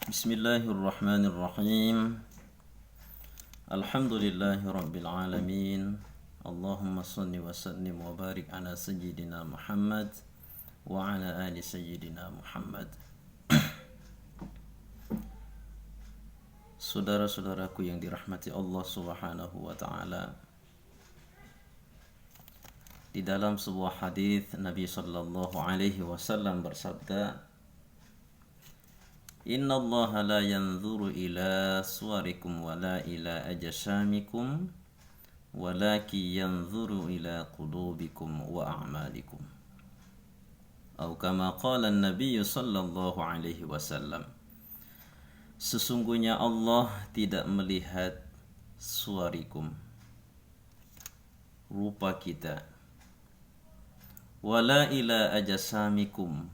Bismillahirrahmanirrahim. Alhamdulillahi rabbil alamin. Allahumma salli wa sallim wa barik ala sayyidina Muhammad wa ala ali sayyidina Muhammad. Saudara-saudaraku yang dirahmati Allah Subhanahu wa taala. Di dalam sebuah hadis Nabi sallallahu alaihi wasallam bersabda, Inna Allah la yanzuru ila suwarikum wa la ila ajsamikum walakin yanzuru ila qulubikum wa a'malikum. Atau kama qala an-nabiy sallallahu alaihi wasallam. Sesungguhnya Allah tidak melihat suwarikum, rupa kita, wala ila ajsamikum.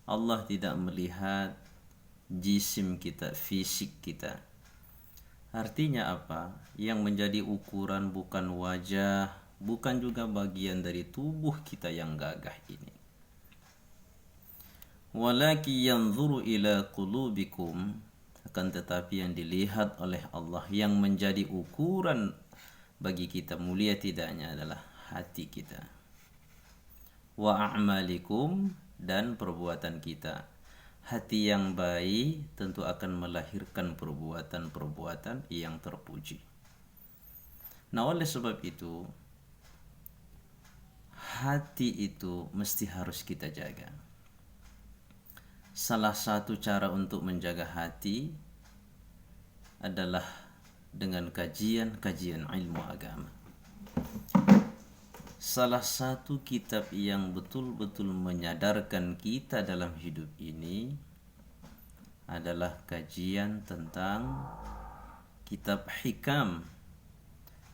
Allah tidak melihat jisim kita, fisik kita. Artinya apa? Yang menjadi ukuran bukan wajah, bukan juga bagian dari tubuh kita yang gagah ini. Walakin yanzuru ila qulubikum, akan tetapi yang dilihat oleh Allah, yang menjadi ukuran bagi kita mulia tidaknya adalah hati kita. Wa a'malikum, dan perbuatan kita. Hati yang baik tentu akan melahirkan perbuatan-perbuatan yang terpuji. Nah, oleh sebab itu, hati itu mesti harus kita jaga. Salah satu cara untuk menjaga hati adalah dengan kajian-kajian ilmu agama. Salah satu kitab yang betul-betul menyadarkan kita dalam hidup ini adalah kajian tentang kitab Hikam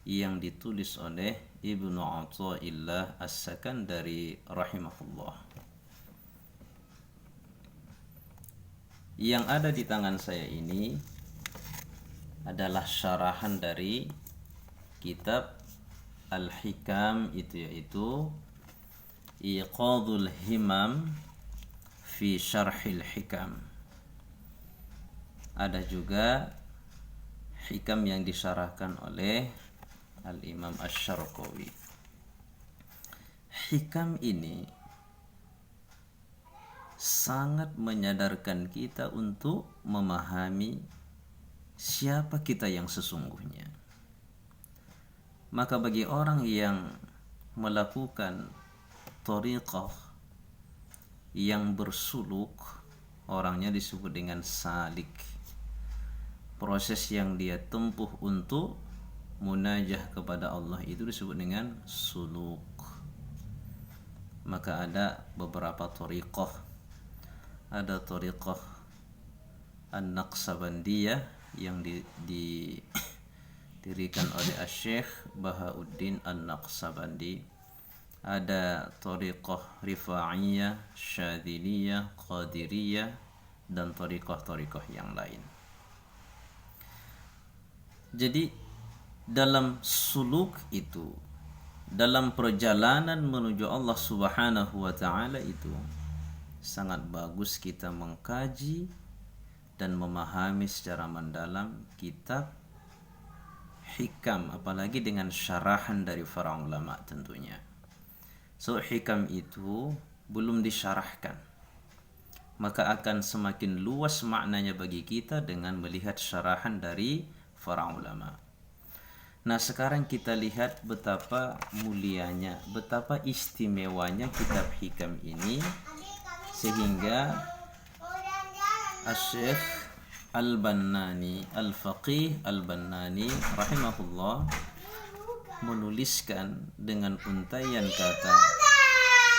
yang ditulis oleh Ibnu Athaillah As-Sakandari rahimahullah. Yang ada di tangan saya ini adalah syarahan dari kitab Al-Hikam, itu yaitu Iqadul Himam fi Syarhil Hikam. Ada juga Hikam yang disyarahkan oleh Al-Imam Asy-Syarqawi. Hikam ini sangat menyadarkan kita untuk memahami siapa kita yang sesungguhnya. Maka bagi orang yang melakukan thariqah, yang bersuluk, orangnya disebut dengan salik. Proses yang dia tempuh untuk munajah kepada Allah itu disebut dengan suluk. Maka ada beberapa thariqah. Ada thariqah An-Naqsabandiyah yang didirikan oleh Syekh Bahauddin An-Naqsabandi. Ada thariqah Rifa'iyah, Syadiliyah, Qadiriyah, dan thariqah-thariqah yang lain. Jadi dalam suluk itu, dalam perjalanan menuju Allah Subhanahu wa ta'ala itu, sangat bagus kita mengkaji dan memahami secara mendalam kitab Hikam, apalagi dengan syarahan dari para ulama tentunya. So Hikam itu belum disyarahkan, maka akan semakin luas maknanya bagi kita dengan melihat syarahan dari para ulama. Nah, sekarang kita lihat betapa mulianya, betapa istimewanya kitab Hikam ini, sehingga Syekh Al-Bannani, Al-Faqih Al-Bannani rahimahullah menuliskan dengan untaian kata,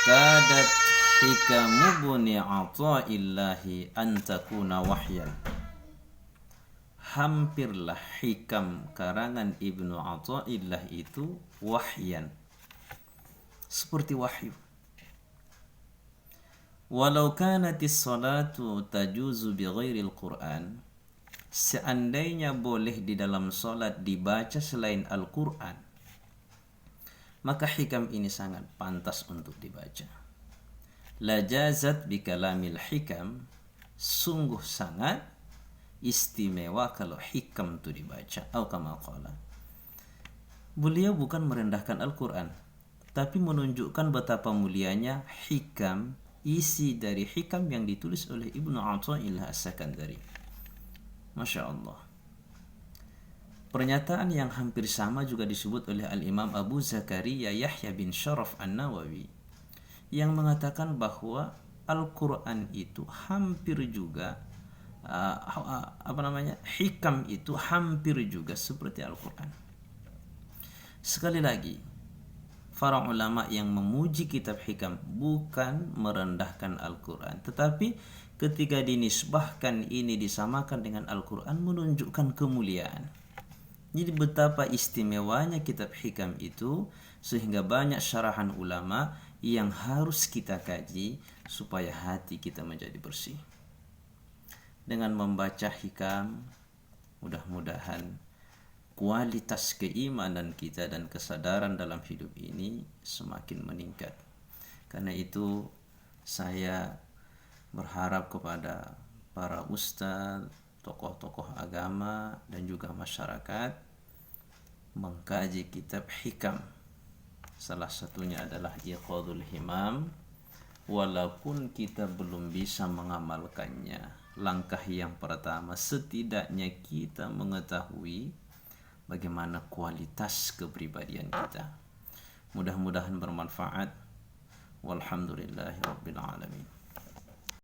kadat hikamu buni ataillahi antakuna wahyan. Hampirlah hikam karangan Ibnu Athaillah itu wahyan, seperti wahyu. Walau kanatis salatu tajuzu bighairil Qur'an, seandainya boleh di dalam salat dibaca selain Al-Qur'an, maka hikam ini sangat pantas untuk dibaca. La jazat bi kalamil hikam, sungguh sangat istimewa kalau hikam itu dibaca. Atau kama qala. Beliau bukan merendahkan Al-Quran, tapi menunjukkan betapa mulianya hikam, isi dari hikam yang ditulis oleh Ibnu Athaillah As-Sakandari. Masya Allah. Pernyataan yang hampir sama juga disebut oleh Al-Imam Abu Zakaria Yahya bin Sharaf An-Nawawi, yang mengatakan bahwa Al-Quran itu hampir juga hikam itu hampir juga seperti Al-Quran. Sekali lagi, para ulama yang memuji kitab hikam bukan merendahkan Al-Quran, tetapi ketika dinisbahkan ini disamakan dengan Al-Quran menunjukkan kemuliaan. Jadi betapa istimewanya kitab hikam itu, sehingga banyak syarahan ulama yang harus kita kaji supaya hati kita menjadi bersih. Dengan membaca hikam, mudah-mudahan kualitas keimanan kita dan kesadaran dalam hidup ini semakin meningkat. Karena itu saya berharap kepada para ustadz, tokoh-tokoh agama dan juga masyarakat mengkaji kitab hikam. Salah satunya adalah Iqadul Himam. Walaupun kita belum bisa mengamalkannya, langkah yang pertama setidaknya kita mengetahui bagaimana kualitas kepribadian kita. Mudah-mudahan bermanfaat. Walhamdulillahirabbil alamin.